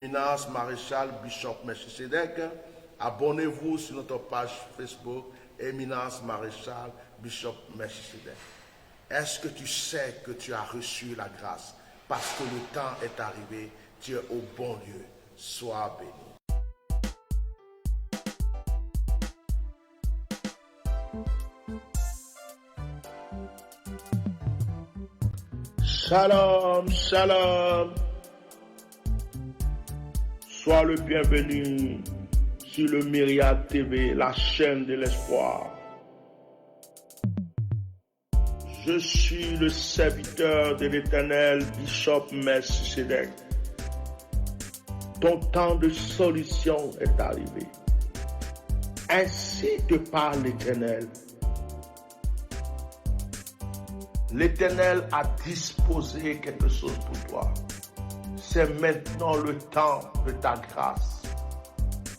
Éminence Maréchal Bishop Melchisedec. Abonnez-vous sur notre page Facebook Éminence Maréchal Bishop Melchisedec. Est-ce que tu sais que tu as reçu la grâce? Parce que le temps est arrivé, tu es au bon lieu. Sois béni. Shalom, shalom. Sois le bienvenu sur le Myriade TV, la chaîne de l'espoir. Je suis le serviteur de l'Éternel, Bishop Melchisedec. Ton temps de solution est arrivé. Ainsi te parle l'Éternel. L'Éternel a disposé quelque chose pour toi. C'est maintenant le temps de ta grâce.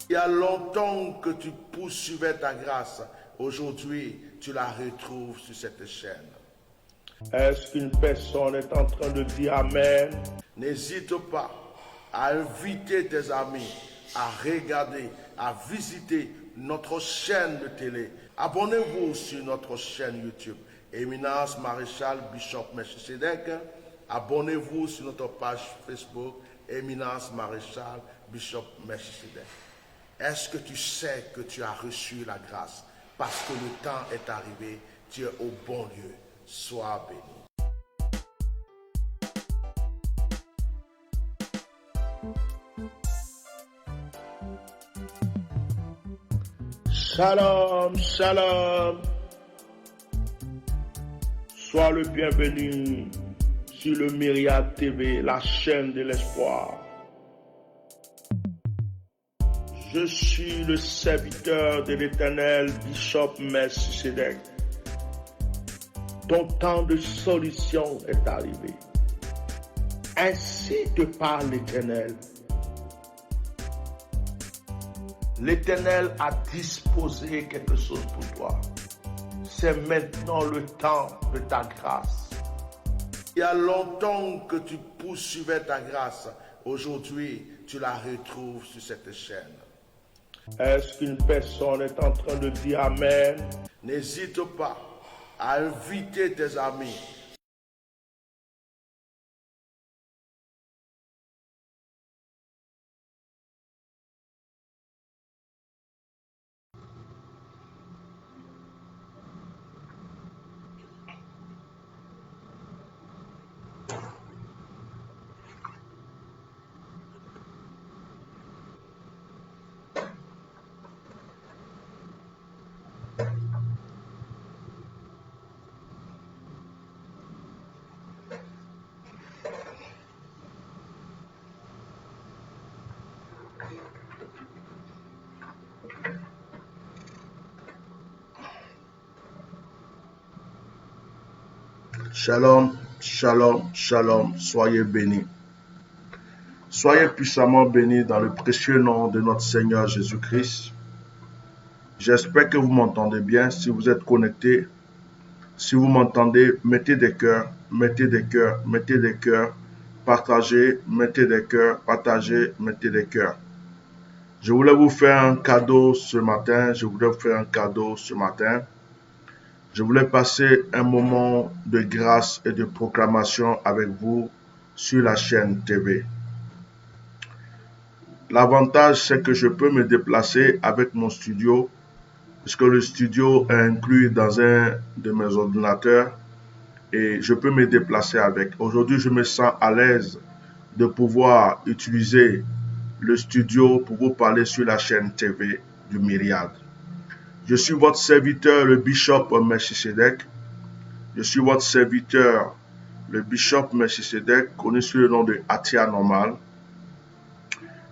Il y a longtemps que tu poursuivais ta grâce. Aujourd'hui, tu la retrouves sur cette chaîne. Est-ce qu'une personne est en train de dire Amen? N'hésite pas à inviter tes amis à regarder, à visiter notre chaîne de télé. Abonnez-vous sur notre chaîne YouTube, Éminence Maréchal Bishop Melchisedec. Abonnez-vous sur notre page Facebook, Éminence Maréchal Bishop Melchisedec. Est-ce que tu sais que tu as reçu la grâce? Parce que le temps est arrivé, tu es au bon lieu. Sois béni. Shalom, shalom. Sois le bienvenu sur le Myriade TV, la chaîne de l'espoir. Je suis le serviteur de l'Éternel, Bishop Melchisedec. Ton temps de solution est arrivé. Ainsi te parle l'Éternel. L'Éternel a disposé quelque chose pour toi. C'est maintenant le temps de ta grâce. Il y a longtemps que tu poursuivais ta grâce. Aujourd'hui, tu la retrouves sur cette chaîne. Est-ce qu'une personne est en train de dire Amen? N'hésite pas à inviter tes amis. Shalom, shalom, shalom, soyez bénis. Soyez puissamment bénis dans le précieux nom de notre Seigneur Jésus-Christ. J'espère que vous m'entendez bien. Si vous êtes connectés, si vous m'entendez, mettez des cœurs, mettez des cœurs, mettez des cœurs, partagez, mettez des cœurs, partagez, mettez des cœurs. Je voulais vous faire un cadeau ce matin, Je voulais passer un moment de grâce et de proclamation avec vous sur la chaîne TV. L'avantage, c'est que je peux me déplacer avec mon studio, puisque le studio est inclus dans un de mes ordinateurs et je peux me déplacer avec. Aujourd'hui, je me sens à l'aise de pouvoir utiliser le studio pour vous parler sur la chaîne TV du Myriade. Je suis votre serviteur, le Bishop Melchisedec. Je suis votre serviteur, le Bishop Melchisedec, connu sous le nom de Atia Normal.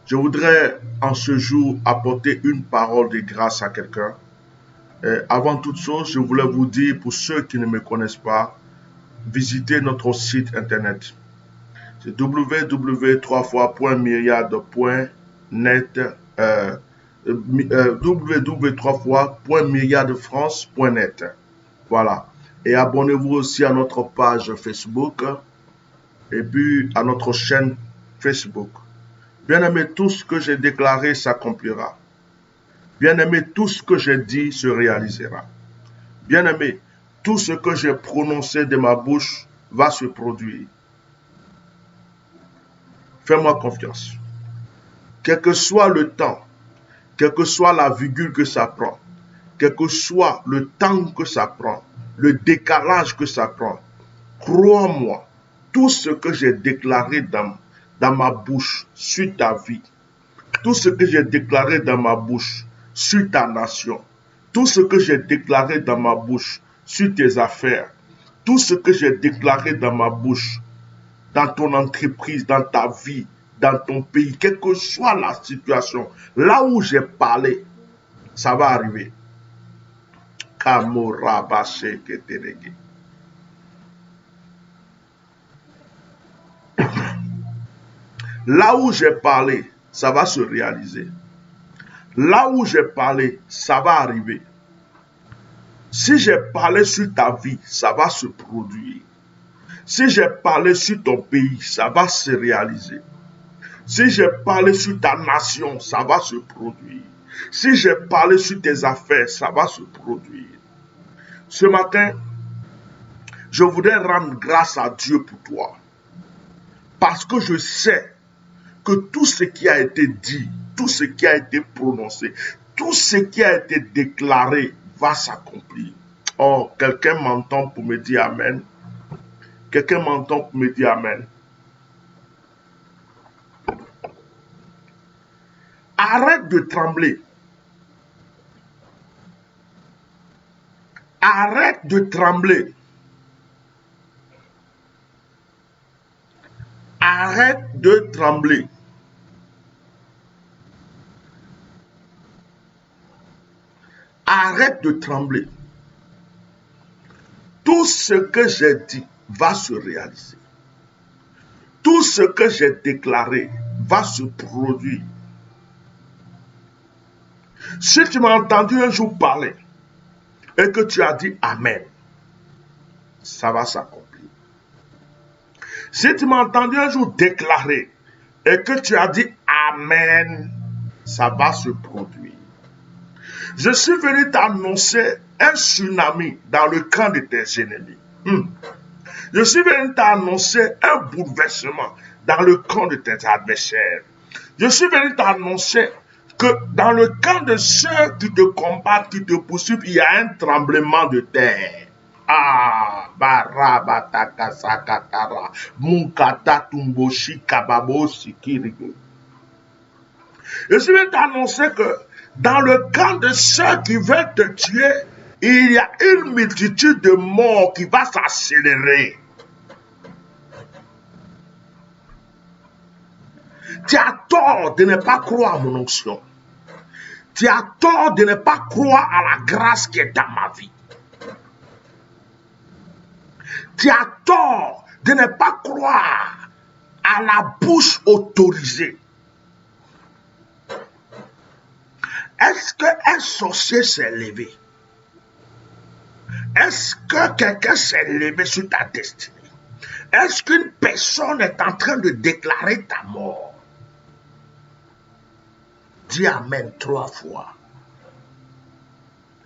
Je voudrais en ce jour apporter une parole de grâce à quelqu'un. Avant toute chose, je voulais vous dire, pour ceux qui ne me connaissent pas, visitez notre site internet. C'est www.myriade.net www.myriadefrance.net. Voilà. Et abonnez-vous aussi à notre page Facebook et puis à notre chaîne Facebook. Bien-aimé, tout ce que j'ai déclaré s'accomplira. Bien-aimé, tout ce que j'ai dit se réalisera. Bien-aimé, tout ce que j'ai prononcé de ma bouche va se produire. Fais-moi confiance. Quel que soit le temps, quelle que soit la virgule que ça prend, quel que soit le temps que ça prend, le décalage que ça prend, crois-moi, tout ce que j'ai déclaré dans ma bouche sur ta vie, tout ce que j'ai déclaré dans ma bouche sur ta nation, tout ce que j'ai déclaré dans ma bouche sur tes affaires, tout ce que j'ai déclaré dans ma bouche, dans ton entreprise, dans ta vie, dans ton pays, quelle que soit la situation, là où j'ai parlé, ça va arriver. Là où j'ai parlé, ça va se réaliser. Là où j'ai parlé, ça va arriver. Si j'ai parlé sur ta vie, ça va se produire. Si j'ai parlé sur ton pays, ça va se réaliser. Si j'ai parlé sur ta nation, ça va se produire. Si j'ai parlé sur tes affaires, ça va se produire. Ce matin, je voudrais rendre grâce à Dieu pour toi. Parce que je sais que tout ce qui a été dit, tout ce qui a été prononcé, tout ce qui a été déclaré va s'accomplir. Oh, quelqu'un m'entend pour me dire Amen. Quelqu'un m'entend pour me dire Amen. Arrête de trembler. Arrête de trembler. Arrête de trembler. Arrête de trembler. Tout ce que j'ai dit va se réaliser. Tout ce que j'ai déclaré va se produire. Si tu m'as entendu un jour parler et que tu as dit Amen, ça va s'accomplir. Si tu m'as entendu un jour déclarer et que tu as dit Amen, ça va se produire. Je suis venu t'annoncer un tsunami dans le camp de tes ennemis. Je suis venu t'annoncer un bouleversement dans le camp de tes adversaires. Je suis venu t'annoncer que dans le camp de ceux qui te combattent, qui te poursuivent, il y a un tremblement de terre. Ah, barabataka sakatara, mukata tumboshi kababo sikirigo. Je suis venu t'annoncer que dans le camp de ceux qui veulent te tuer, il y a une multitude de morts qui va s'accélérer. Tu as tort de ne pas croire à mon onction. Tu as tort de ne pas croire à la grâce qui est dans ma vie. Tu as tort de ne pas croire à la bouche autorisée. Est-ce qu'un sorcier s'est levé? Est-ce que quelqu'un s'est levé sur ta destinée? Est-ce qu'une personne est en train de déclarer ta mort? Dis Amen 3 fois.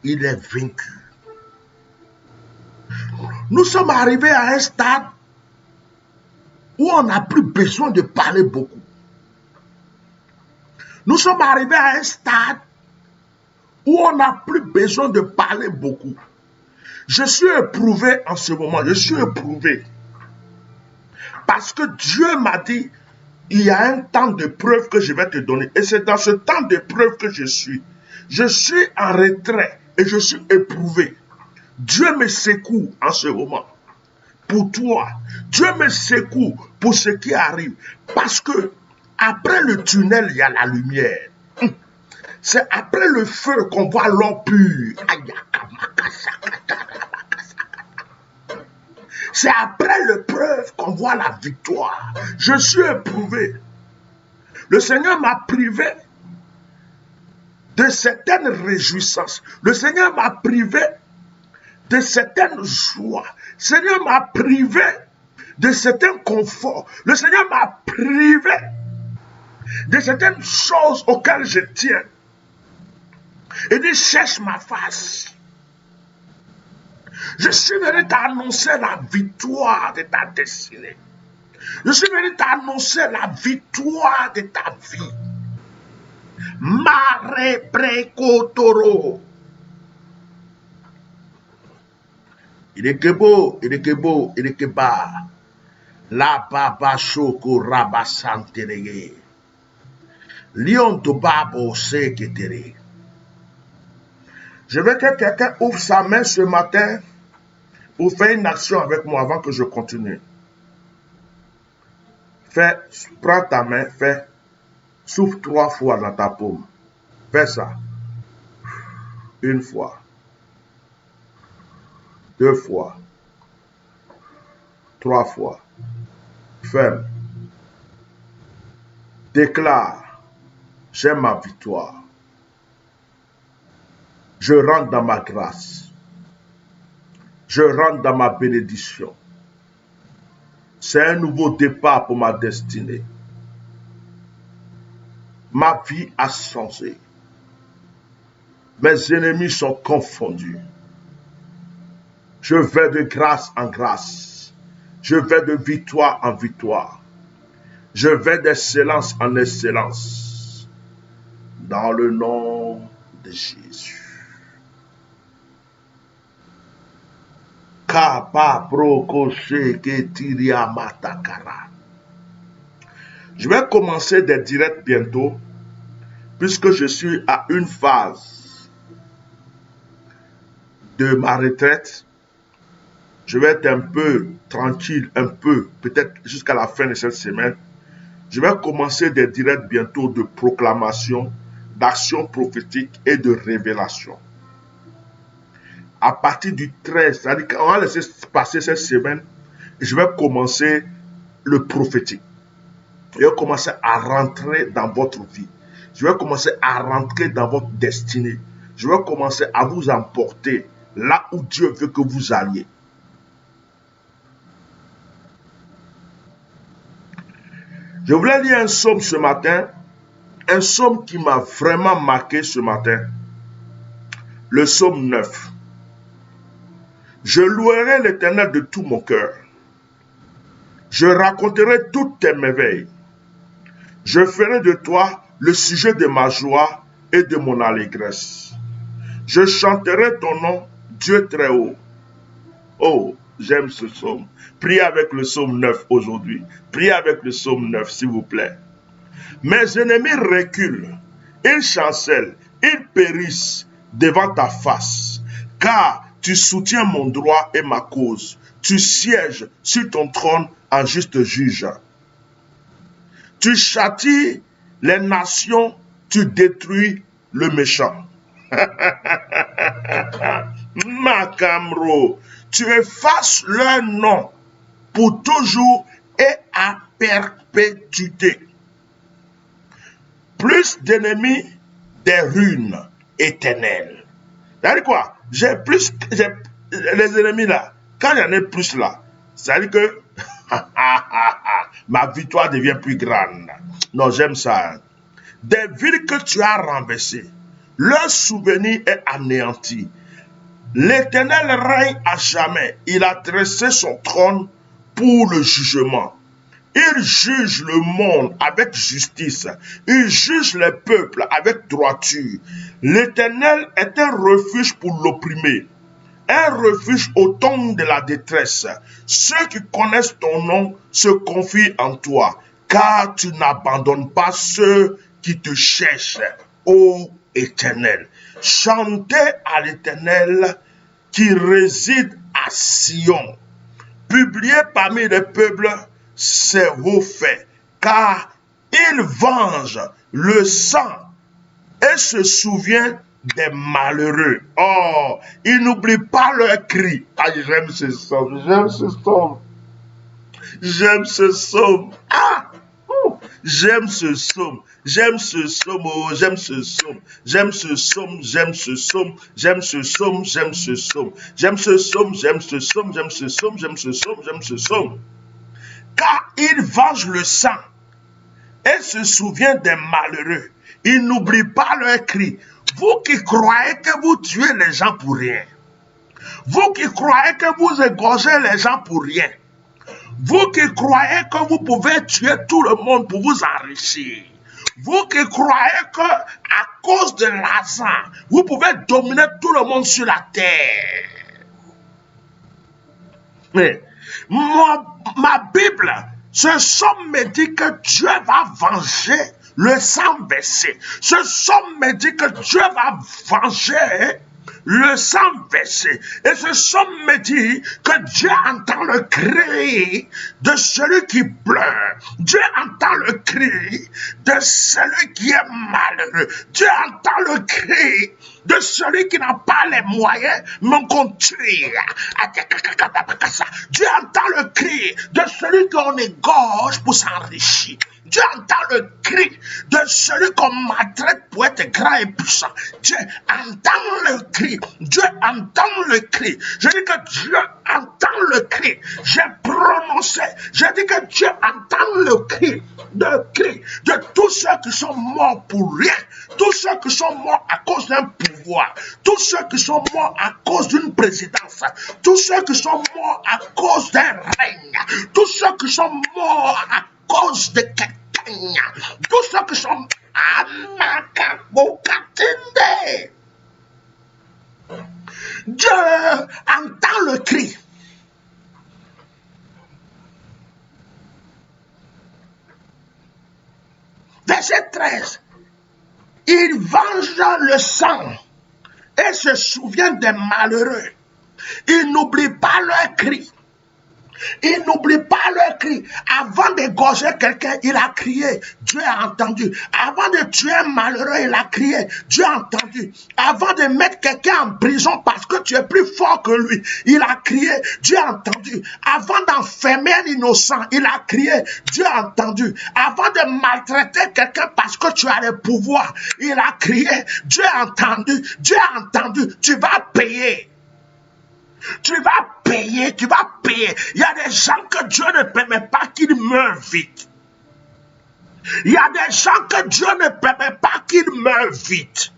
Il est vaincu. Nous sommes arrivés à un stade où on n'a plus besoin de parler beaucoup. Nous sommes arrivés à un stade où on n'a plus besoin de parler beaucoup. Je suis éprouvé en ce moment. Je suis éprouvé. Parce que Dieu m'a dit, il y a un temps de preuve que je vais te donner. Et c'est dans ce temps de preuve que je suis. Je suis en retrait et je suis éprouvé. Dieu me secoue en ce moment. Pour toi. Dieu me secoue pour ce qui arrive. Parce que après le tunnel, il y a la lumière. C'est après le feu qu'on voit l'or pur. C'est après l'épreuve qu'on voit la victoire. Je suis éprouvé. Le Seigneur m'a privé de certaines réjouissances. Le Seigneur m'a privé de certaines joies. Le Seigneur m'a privé de certains conforts. Le Seigneur m'a privé de certaines choses auxquelles je tiens. Il dit, cherche ma face. Je suis venu t'annoncer la victoire de ta destinée. Je suis venu t'annoncer la victoire de ta vie. Mare Brekotoro. Il est que beau, il est que beau, il est que bas. La baba shoko rabasanterege. Lion to babo seketere. Je veux que quelqu'un ouvre sa main ce matin pour faire une action avec moi avant que je continue. Prends ta main, souffle 3 fois dans ta paume. Fais ça. 1 fois. 2 fois. 3 fois. Ferme. Déclare, j'ai ma victoire. Je rentre dans ma grâce. Je rentre dans ma bénédiction. C'est un nouveau départ pour ma destinée. Ma vie a changé. Mes ennemis sont confondus. Je vais de grâce en grâce. Je vais de victoire en victoire. Je vais d'excellence en excellence. Dans le nom de Jésus. Je vais commencer des directs bientôt, puisque je suis à une phase de ma retraite. Je vais être un peu tranquille, peut-être jusqu'à la fin de cette semaine. Je vais commencer des directs bientôt de proclamation, d'action prophétique et de révélation. À partir du 13, c'est-à-dire qu'on va laisser passer cette semaine, je vais commencer le prophétique. Je vais commencer à rentrer dans votre vie. Je vais commencer à rentrer dans votre destinée. Je vais commencer à vous emporter là où Dieu veut que vous alliez. Je voulais lire un psaume ce matin, un psaume qui m'a vraiment marqué ce matin. Le psaume 9. Je louerai l'Éternel de tout mon cœur. Je raconterai toutes tes merveilles. Je ferai de toi le sujet de ma joie et de mon allégresse. Je chanterai ton nom, Dieu très haut. Oh, j'aime ce psaume. Priez avec le psaume 9 aujourd'hui. Priez avec le psaume 9, s'il vous plaît. Mes ennemis reculent, ils chancellent, ils périssent devant ta face, car tu soutiens mon droit et ma cause. Tu sièges sur ton trône en juste juge. Tu châties les nations, tu détruis le méchant. Macamro, tu effaces leur nom pour toujours et à perpétuité. Plus d'ennemis, des ruines éternelles. C'est-à-dire quoi? Les ennemis là, quand il y en a plus là, c'est-à-dire que ma victoire devient plus grande. Non, j'aime ça. Des villes que tu as renversées, leur souvenir est anéanti. L'Éternel règne à jamais. Il a dressé son trône pour le jugement. Il juge le monde avec justice. Il juge les peuples avec droiture. L'Éternel est un refuge pour l'opprimé, un refuge au temps de la détresse. Ceux qui connaissent ton nom se confient en toi, car tu n'abandonnes pas ceux qui te cherchent, ô Éternel. Chantez à l'Éternel qui réside à Sion. Publiez parmi les peuples ses hauts faits, car il venge le sang et se souvient des malheureux. Oh, il n'oublie pas leurs cris. Ah, j'aime ce psaume, j'aime ce psaume. J'aime ce psaume. Ah, j'aime ce psaume. J'aime ce psaume, oh, j'aime ce psaume. J'aime ce psaume, j'aime ce psaume. J'aime ce psaume, j'aime ce psaume. J'aime ce psaume, j'aime ce psaume, j'aime ce psaume, j'aime ce psaume, j'aime ce psaume. Car il venge le sang et se souvient des malheureux. Il n'oublie pas leur cri. Vous qui croyez que vous tuez les gens pour rien. Vous qui croyez que vous égorgez les gens pour rien. Vous qui croyez que vous pouvez tuer tout le monde pour vous enrichir. Vous qui croyez que à cause de l'argent, vous pouvez dominer tout le monde sur la terre. Mais ma Bible, ce somme me dit que Dieu va venger le sang versé. Ce somme me dit que Dieu va venger le sang versé. Et ce somme me dit que Dieu entend le cri de celui qui pleure. Dieu entend le cri de celui qui est malheureux. Dieu entend le cri de celui qui n'a pas les moyens de construire. Dieu entend le cri de celui qu'on égorge pour s'enrichir. Dieu entend le cri de celui qu'on maltraite pour être grand et puissant. Dieu entend le cri. Dieu entend le cri. Je dis que Dieu entend le cri. J'ai prononcé. Je dis que Dieu entend le cri de tous ceux qui sont morts pour rien. Tous ceux qui sont morts à cause d'un pouvoir. Tous ceux qui sont morts à cause d'une présidence. Tous ceux qui sont morts à cause d'un règne. Tous ceux qui sont morts à cause de quelqu'un. Tous ceux qui sont Dieu entend le cri. Verset 13. Il venge le sang et se souvient des malheureux. Il n'oublie pas leur cri. Il n'oublie pas leur cri. Avant d'égorger quelqu'un, il a crié. Dieu a entendu. Avant de tuer un malheureux, il a crié. Dieu a entendu. Avant de mettre quelqu'un en prison parce que tu es plus fort que lui, il a crié. Dieu a entendu. Avant d'enfermer un innocent, il a crié. Dieu a entendu. Avant de maltraiter quelqu'un parce que tu as le pouvoir, il a crié. Dieu a entendu. Dieu a entendu. Tu vas payer. Tu vas payer, tu vas payer. Il y a des gens que Dieu ne permet pas qu'ils meurent vite. Il y a des gens que Dieu ne permet pas qu'ils meurent vite.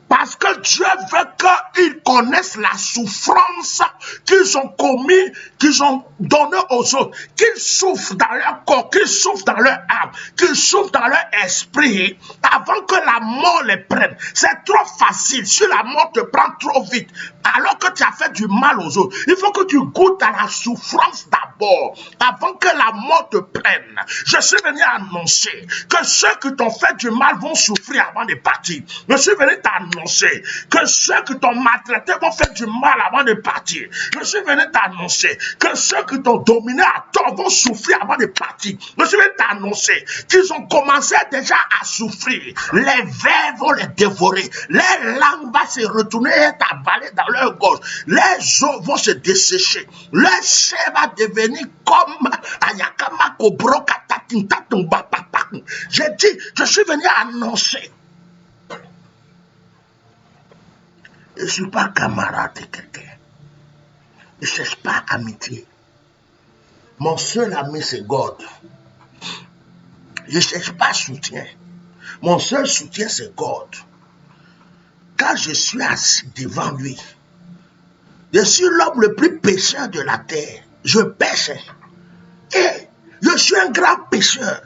Parce que Dieu veut qu'ils connaissent la souffrance qu'ils ont commis, qu'ils ont donné aux autres. Qu'ils souffrent dans leur corps, qu'ils souffrent dans leur âme, qu'ils souffrent dans leur esprit avant que la mort les prenne. C'est trop facile. Si la mort te prend trop vite, alors que tu as fait du mal aux autres, il faut que tu goûtes à la souffrance d'abord, avant que la mort te prenne. Je suis venu annoncer que ceux qui t'ont fait du mal vont souffrir avant de partir. Je suis venu t'annoncer que ceux qui t'ont maltraité vont faire du mal avant de partir. Je suis venu t'annoncer que ceux qui t'ont dominé à tort vont souffrir avant de partir. Je suis venu t'annoncer qu'ils ont commencé déjà à souffrir. Les vers vont les dévorer. Les langues vont se retourner et avaler dans leur gorge. Les os vont se dessécher. Leur chair va devenir comme Ayakama Kobro Katatinta Tumba Papa. J'ai dit, je suis venu annoncer. Je ne suis pas camarade de quelqu'un. Je ne cherche pas amitié. Mon seul ami, c'est God. Je ne cherche pas soutien. Mon seul soutien, c'est God. Quand je suis assis devant lui, je suis l'homme le plus pécheur de la terre. Je pêche. Et je suis un grand pécheur.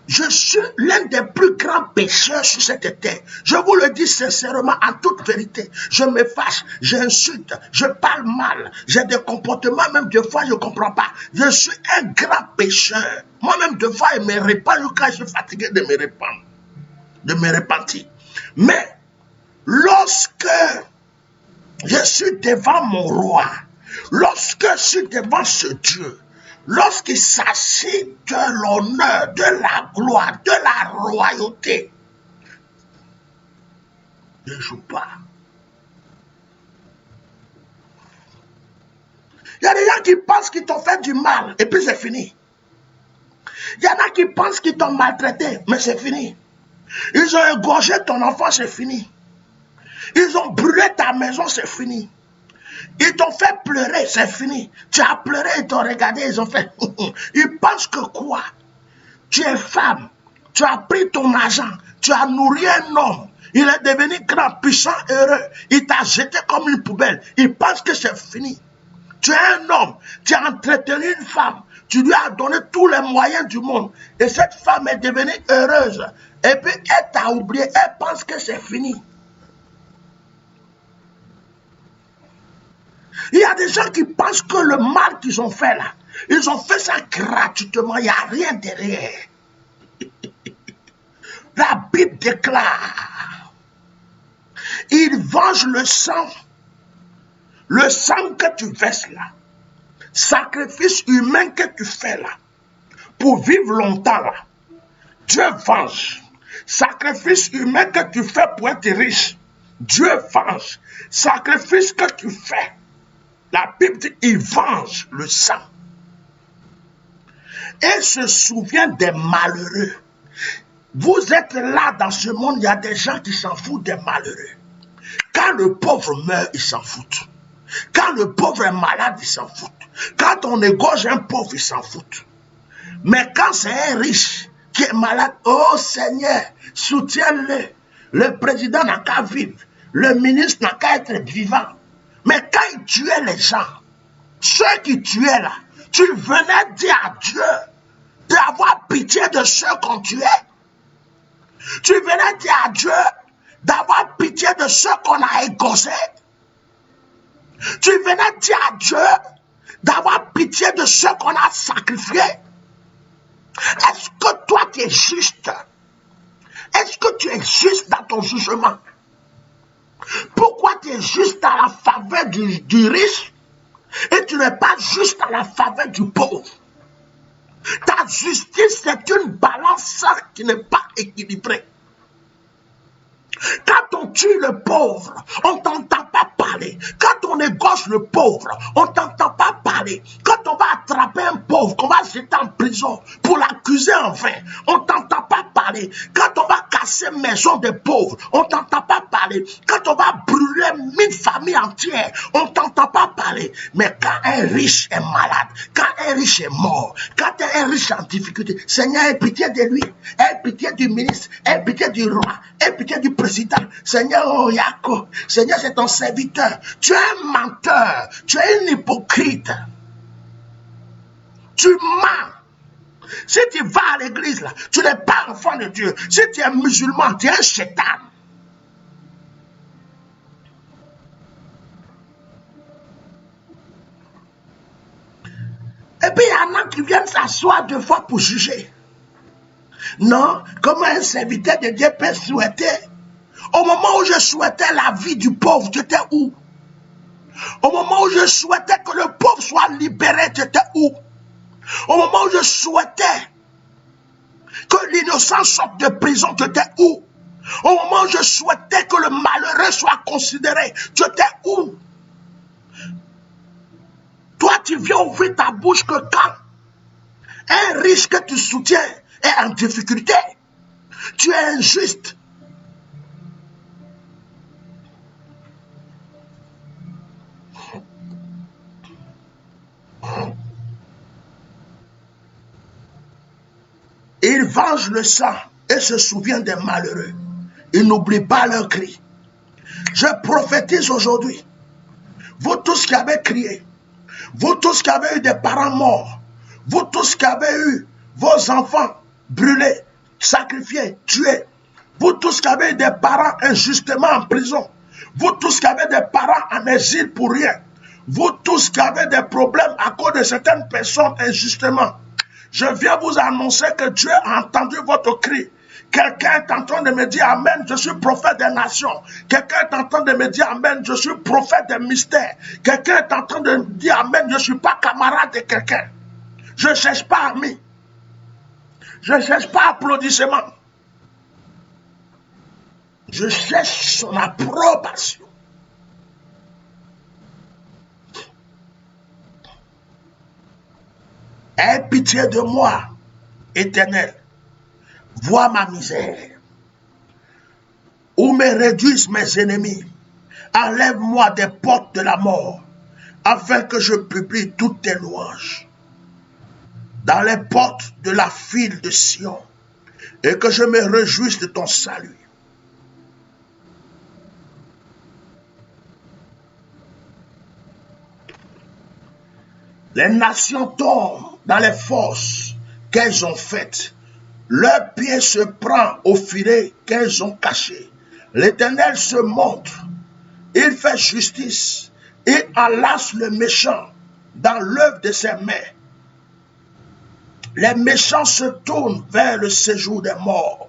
Je suis l'un des plus grands pécheurs sur cette terre. Je vous le dis sincèrement, en toute vérité. Je me fâche, j'insulte, je parle mal. J'ai des comportements, même des fois, je ne comprends pas. Je suis un grand pécheur. Moi-même, des fois, je me répands quand je suis fatigué de me répandre. De me repentir. Mais, lorsque je suis devant mon roi, lorsque je suis devant ce Dieu, lorsqu'il s'agit de l'honneur, de la gloire, de la royauté, je ne joue pas. Il y a des gens qui pensent qu'ils t'ont fait du mal et puis c'est fini. Il y en a qui pensent qu'ils t'ont maltraité, mais c'est fini. Ils ont égorgé ton enfant, c'est fini. Ils ont brûlé ta maison, c'est fini. Ils t'ont fait pleurer, c'est fini. Tu as pleuré, ils t'ont regardé, ils ont fait. Ils pensent que quoi? Tu es femme, tu as pris ton argent, tu as nourri un homme. Il est devenu grand, puissant, heureux. Il t'a jeté comme une poubelle. Il pense que c'est fini. Tu es un homme, tu as entretenu une femme. Tu lui as donné tous les moyens du monde. Et cette femme est devenue heureuse. Et puis elle t'a oublié, elle pense que c'est fini. Il y a des gens qui pensent que le mal qu'ils ont fait là, ils ont fait ça gratuitement, il n'y a rien derrière. La Bible déclare, il venge le sang que tu verses là, sacrifice humain que tu fais là, pour vivre longtemps là. Dieu venge. Sacrifice humain que tu fais pour être riche, Dieu venge. Sacrifice que tu fais, la Bible dit, il venge le sang. Et se souvient des malheureux. Vous êtes là dans ce monde, il y a des gens qui s'en foutent des malheureux. Quand le pauvre meurt, ils s'en foutent. Quand le pauvre est malade, ils s'en foutent. Quand on égorge un pauvre, ils s'en foutent. Mais quand c'est un riche qui est malade, oh Seigneur, soutiens-le. Le président n'a qu'à vivre. Le ministre n'a qu'à être vivant. Mais quand il tuait les gens, ceux qui tuaient là, tu venais dire à Dieu d'avoir pitié de ceux qu'on tuait. Tu venais dire à Dieu d'avoir pitié de ceux qu'on a égorgés. Tu venais dire à Dieu d'avoir pitié de ceux qu'on a sacrifiés. Est-ce que toi tu es juste? Est-ce que tu es juste dans ton jugement? Pourquoi tu es juste à la faveur du riche et tu n'es pas juste à la faveur du pauvre? Ta justice, c'est une balance qui n'est pas équilibrée. Quand on tue le pauvre, on ne t'entend pas parler. Quand on égorge le pauvre, on ne t'entend pas parler. Quand on va attraper un pauvre, qu'on va jeter en prison pour l'accuser en vain, on ne t'entend pas parler. Quand on va casser maison des pauvres, on ne t'entend pas parler. Quand on va brûler 1000 familles entières, on ne t'entend pas parler. Mais quand un riche est malade, quand un riche est mort, quand un riche est en difficulté, Seigneur, aie pitié de lui, aie pitié du ministre, aie pitié du roi, aie pitié du président. Seigneur, oh Jacob, Seigneur, c'est ton serviteur. Tu es un menteur, tu es un hypocrite. Tu mens. Si tu vas à l'église, là, tu n'es pas enfant de Dieu. Si tu es musulman, tu es un chétan. Et puis il y en a qui viennent s'asseoir 2 fois pour juger. Non, comment un serviteur de Dieu peut souhaiter? Au moment où je souhaitais la vie du pauvre, tu étais où? Au moment où je souhaitais que le pauvre soit libéré, tu étais où? Au moment où je souhaitais que l'innocent sorte de prison, tu étais où? Au moment où je souhaitais que le malheureux soit considéré, tu étais où? Toi, tu viens ouvrir ta bouche que quand un riche que tu soutiens est en difficulté, tu es injuste. Il venge le sang et se souvient des malheureux. Il n'oublie pas leurs cris. Je prophétise aujourd'hui, vous tous qui avez crié, vous tous qui avez eu des parents morts, vous tous qui avez eu vos enfants brûlés, sacrifiés, tués, vous tous qui avez eu des parents injustement en prison, vous tous qui avez des parents en exil pour rien, vous tous qui avez des problèmes à cause de certaines personnes injustement, je viens vous annoncer que Dieu a entendu votre cri. Quelqu'un est en train de me dire Amen, je suis prophète des nations. Quelqu'un est en train de me dire Amen, je suis prophète des mystères. Quelqu'un est en train de me dire Amen, je ne suis pas camarade de quelqu'un. Je ne cherche pas ami. Je ne cherche pas applaudissement. Je cherche son approbation. Aie pitié de moi, Éternel. Vois ma misère. Où me réduisent mes ennemis. Enlève-moi des portes de la mort. afin que je publie toutes tes louanges dans les portes de la ville de Sion, et que je me réjouisse de ton salut. Les nations tombent dans les fosses qu'elles ont faites. Leur pied se prend au filet qu'elles ont caché. L'Éternel se montre. Il fait justice. Il enlace le méchant dans l'œuvre de ses mains. Les méchants se tournent vers le séjour des morts.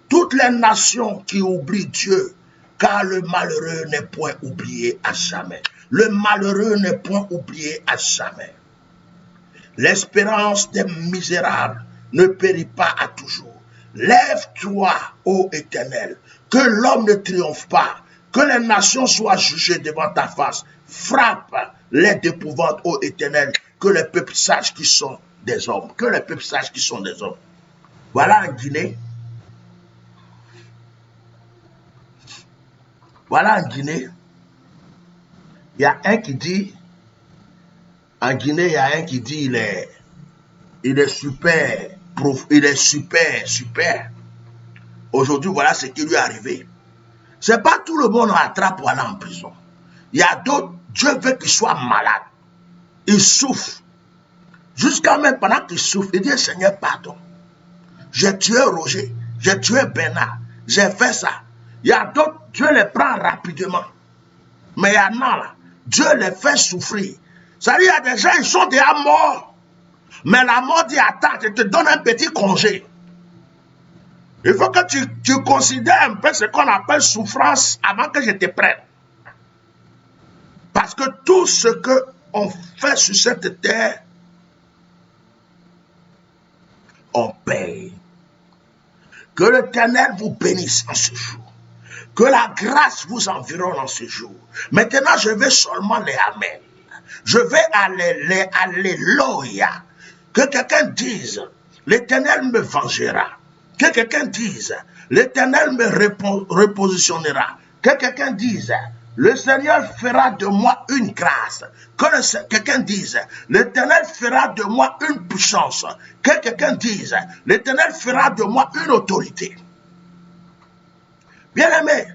Toutes les nations qui oublient Dieu, car le malheureux n'est point oublié à jamais. Le malheureux n'est point oublié à jamais. L'espérance des misérables ne périt pas à toujours. Lève-toi, ô Éternel, que l'homme ne triomphe pas, que les nations soient jugées devant ta face. Frappe les d'épouvante, ô Éternel, que les peuples sachent qui sont des hommes, que les peuples sachent qui sont des hommes. Voilà en Guinée. Voilà en Guinée. Il y a un qui dit, en Guinée, il y a un qui dit il est super, il est super. Aujourd'hui, voilà ce qui lui est arrivé. C'est pas tout le monde attrape pour aller en prison. Il y a d'autres, Dieu veut qu'ils soient malades. Ils souffrent. Jusqu'à même pendant qu'ils souffrent, il dit, Seigneur, pardon. J'ai tué Roger, j'ai tué Bernard, j'ai fait ça. Il y a d'autres, Dieu les prend rapidement. Mais il y en a là, Dieu les fait souffrir. C'est-à-dire, il y a des gens, ils sont déjà morts. Mais la mort dit, attends, je te donne un petit congé. Il faut que tu considères un peu ce qu'on appelle souffrance avant que je te prenne. Parce que tout ce qu'on fait sur cette terre, on paye. Que l'Éternel vous bénisse en ce jour. Que la grâce vous environne en ce jour. Maintenant, je vais seulement les amen. Je vais aller alléluia. Que quelqu'un dise, l'Éternel me vengera. Que quelqu'un dise, l'Éternel me repositionnera. Que quelqu'un dise, le Seigneur fera de moi une grâce. Que quelqu'un dise, l'Éternel fera de moi une puissance. Que quelqu'un dise, l'Éternel fera de moi une autorité. Bien-aimés,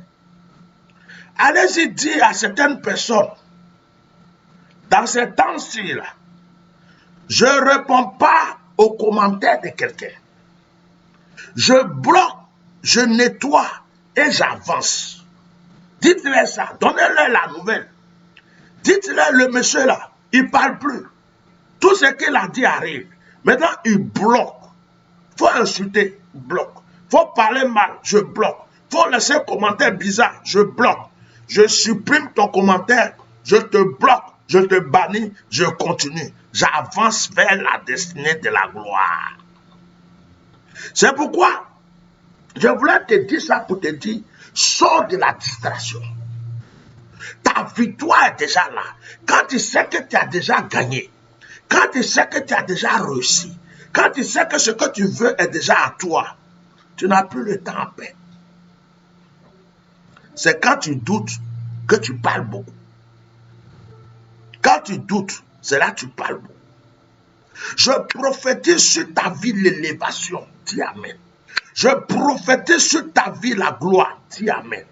allez-y dire à certaines personnes, dans ces temps-ci, je ne réponds pas aux commentaires de quelqu'un. Je bloque, je nettoie et j'avance. Dites-leur ça, donnez-leur la nouvelle. Dites-leur, le monsieur là, il ne parle plus. Tout ce qu'il a dit arrive. Maintenant, il bloque. Il faut insulter, bloque. Il faut parler mal, je bloque. Il faut laisser un commentaire bizarre, je bloque. Je supprime ton commentaire, je te bloque, je te bannis, je continue. J'avance vers la destinée de la gloire. C'est pourquoi je voulais te dire ça pour te dire, sors de la distraction. Ta victoire est déjà là. Quand tu sais que tu as déjà gagné, quand tu sais que tu as déjà réussi, quand tu sais que ce que tu veux est déjà à toi, tu n'as plus le temps à perdre. C'est quand tu doutes que tu parles beaucoup. Quand tu doutes, c'est là que tu parles beaucoup. Je prophétise sur ta vie l'élévation. Dis Amen. Je prophétise sur ta vie la gloire. Dis Amen.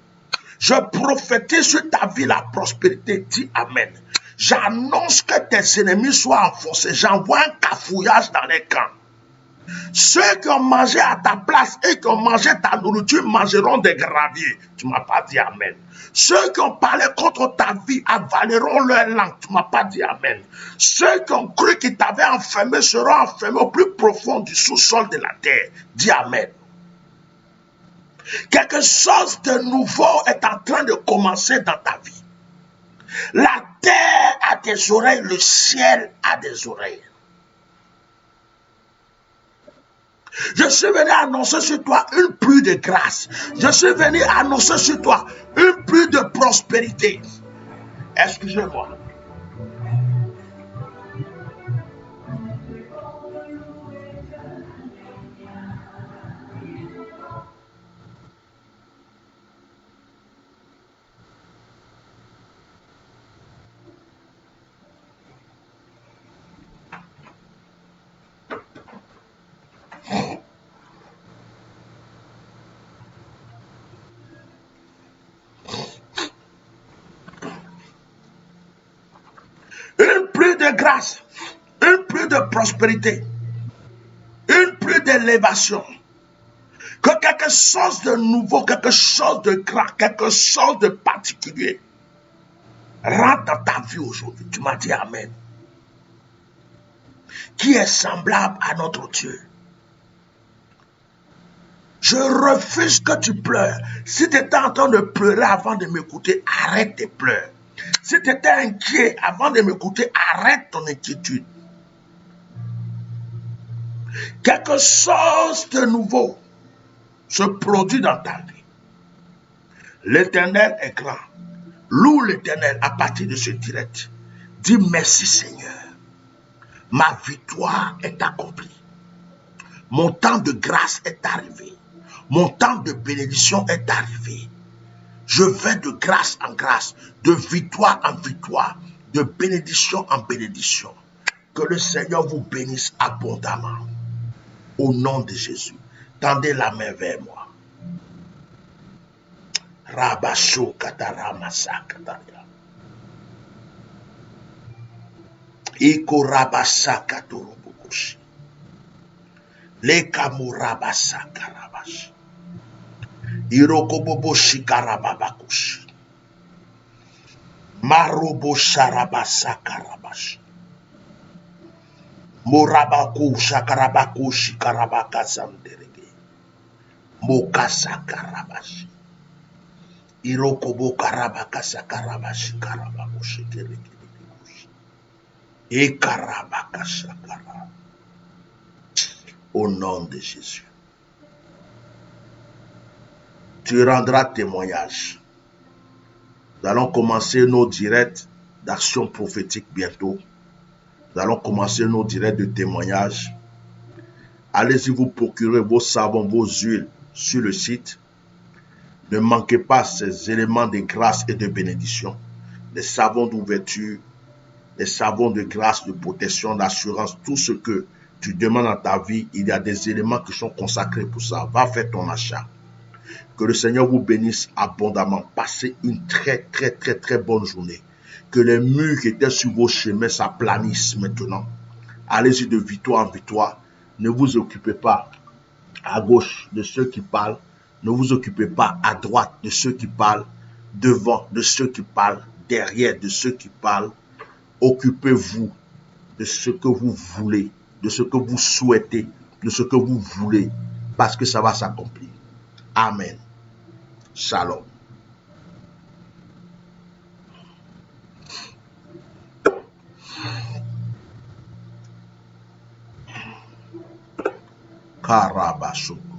Je prophétise sur ta vie la prospérité. Dis Amen. J'annonce que tes ennemis soient enfoncés. J'envoie un cafouillage dans les camps. Ceux qui ont mangé à ta place et qui ont mangé ta nourriture mangeront des graviers. Tu ne m'as pas dit Amen. Ceux qui ont parlé contre ta vie avaleront leur langue. Tu ne m'as pas dit Amen. Ceux qui ont cru qu'ils t'avaient enfermé seront enfermés au plus profond du sous-sol de la terre. Dis Amen. Quelque chose de nouveau est en train de commencer dans ta vie. La terre a des oreilles, le ciel a des oreilles. Je suis venu annoncer sur toi une pluie de grâce. Je suis venu annoncer sur toi une pluie de prospérité. Excusez-moi. grâce, une pluie de prospérité, une pluie d'élévation. Que quelque chose de nouveau, quelque chose de grand, quelque chose de particulier rentre dans ta vie aujourd'hui. Tu m'as dit Amen. Qui est semblable à notre Dieu? Je refuse que tu pleures. Si tu étais en train de pleurer avant de m'écouter, arrête tes pleurs. Si tu étais inquiet avant de m'écouter, arrête ton inquiétude. Quelque chose de nouveau se produit dans ta vie. L'Éternel est grand. Loue l'Éternel à partir de ce direct. Dis merci Seigneur. Ma victoire est accomplie. Mon temps de grâce est arrivé. Mon temps de bénédiction est arrivé. Je vais de grâce en grâce, de victoire en victoire, de bénédiction en bénédiction. Que le Seigneur vous bénisse abondamment. Au nom de Jésus. Tendez la main vers moi. Rabasho kataramasa kataria. Iko rabasa katorobokoshi. Lekamu rabasa karabashi. Irokoboboshi karababakoshi. Marobo sharabasa karabashi. Morabaku shakarabakoshi karabakazanderege. Mokasa karabashi. Irokobo karabakasa karabashi karabakoshi kerekerekoshi. Ekarabakasa karabashi. Au nom de Jésus. Tu rendras témoignage. Nous allons commencer nos directs d'action prophétique bientôt. Nous allons commencer nos directs de témoignage. Allez-y vous procurer vos savons, vos huiles sur le site. Ne manquez pas ces éléments de grâce et de bénédiction. Les savons d'ouverture, les savons de grâce, de protection, d'assurance, tout ce que tu demandes dans ta vie, il y a des éléments qui sont consacrés pour ça. Va faire ton achat. Que le Seigneur vous bénisse abondamment. Passez une très bonne journée. Que les murs qui étaient sur vos chemins s'aplanissent maintenant. Allez-y de victoire en victoire. Ne vous occupez pas à gauche de ceux qui parlent. Ne vous occupez pas à droite de ceux qui parlent. Devant de ceux qui parlent. Derrière de ceux qui parlent. Occupez-vous de ce que vous voulez. De ce que vous souhaitez. De ce que vous voulez. Parce que ça va s'accomplir. Amen. Shalom. Karabasu.